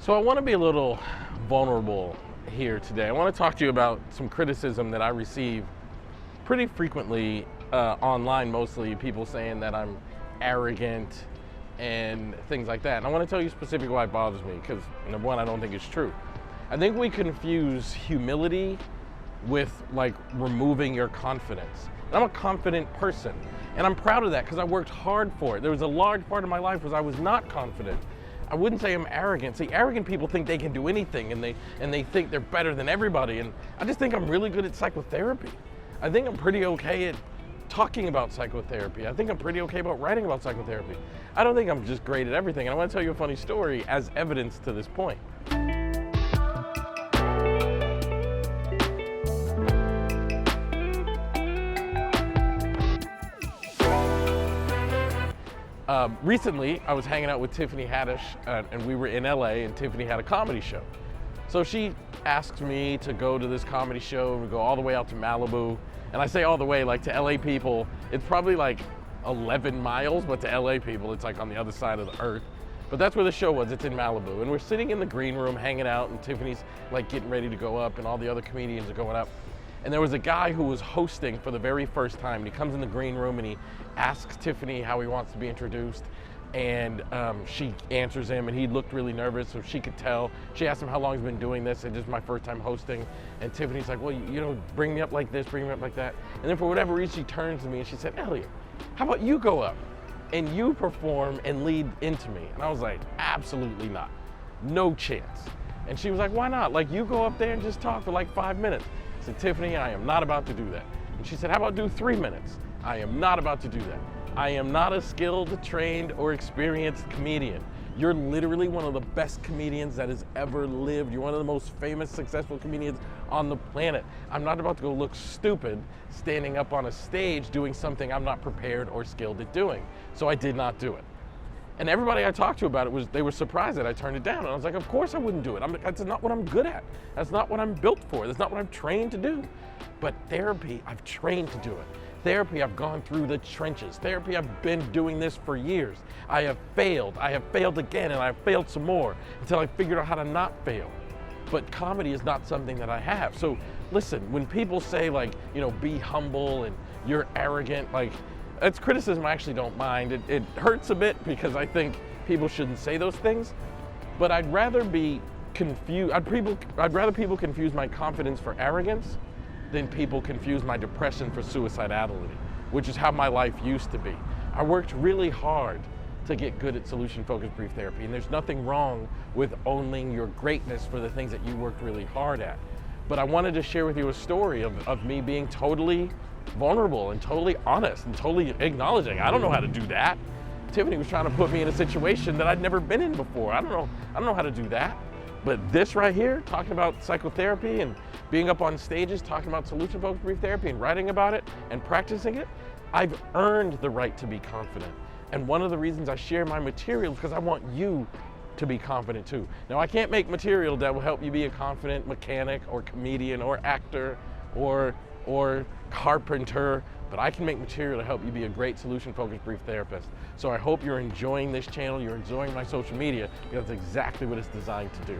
So I want to be a little vulnerable here today. I want to talk to you about some criticism that I receive pretty frequently online, mostly people saying that I'm arrogant and things like that. And I want to tell you specifically why it bothers me, because number one, I don't think it's true. I think we confuse humility with like removing your confidence. And I'm a confident person, and I'm proud of that because I worked hard for it. There was a large part of my life where I was not confident. I wouldn't say I'm arrogant. See, arrogant people think they can do anything, and they think they're better than everybody. And I just think I'm really good at psychotherapy. I think I'm pretty okay at talking about psychotherapy. I think I'm pretty okay about writing about psychotherapy. I don't think I'm just great at everything. And I want to tell you a funny story as evidence to this point. Recently, I was hanging out with Tiffany Haddish, and we were in LA, and Tiffany had a comedy show. So she asked me to go to this comedy show, and we go all the way out to Malibu. And I say all the way, like to LA people, it's probably like 11 miles, but to LA people, it's like on the other side of the earth. But that's where the show was, it's in Malibu. And we're sitting in the green room, hanging out, and Tiffany's like getting ready to go up, and all the other comedians are going up. And there was a guy who was hosting for the very first time. And he comes in the green room and he asks Tiffany how he wants to be introduced. And she answers him, and he looked really nervous, so she could tell. She asked him how long he's been doing this, and this is my first time hosting. And Tiffany's like, well, you know, bring me up like this, bring me up like that. And then for whatever reason, she turns to me and she said, Elliot, how about you go up and you perform and lead into me? And I was like, absolutely not, no chance. And she was like, why not? Like, you go up there and just talk for like 5 minutes. I said, Tiffany, I am not about to do that. And she said, how about do 3 minutes? I am not about to do that. I am not a skilled, trained, or experienced comedian. You're literally one of the best comedians that has ever lived. You're one of the most famous, successful comedians on the planet. I'm not about to go look stupid standing up on a stage doing something I'm not prepared or skilled at doing. So I did not do it. And everybody I talked to about it they were surprised that I turned it down. And I was like, of course I wouldn't do it. That's not what I'm good at. That's not what I'm built for. That's not what I'm trained to do. But therapy, I've trained to do it. Therapy, I've gone through the trenches. Therapy, I've been doing this for years. I have failed again, and I've failed some more until I figured out how to not fail. But comedy is not something that I have. So listen, when people say like, you know, be humble and you're arrogant, like, that's criticism I actually don't mind. It hurts a bit because I think people shouldn't say those things, but I'd rather be confused. I'd rather people confuse my confidence for arrogance than people confuse my depression for suicidality, which is how my life used to be. I worked really hard to get good at solution-focused brief therapy, and there's nothing wrong with owning your greatness for the things that you worked really hard at. But I wanted to share with you a story of me being totally vulnerable and totally honest and totally acknowledging, I don't know how to do that. Tiffany was trying to put me in a situation that I'd never been in before. I don't know how to do that. But this right here, talking about psychotherapy and being up on stages, talking about solution-focused brief therapy and writing about it and practicing it, I've earned the right to be confident. And one of the reasons I share my material is because I want you to be confident too. Now, I can't make material that will help you be a confident mechanic or comedian or actor or carpenter, but I can make material to help you be a great solution-focused brief therapist. So I hope you're enjoying this channel, you're enjoying my social media, because that's exactly what it's designed to do.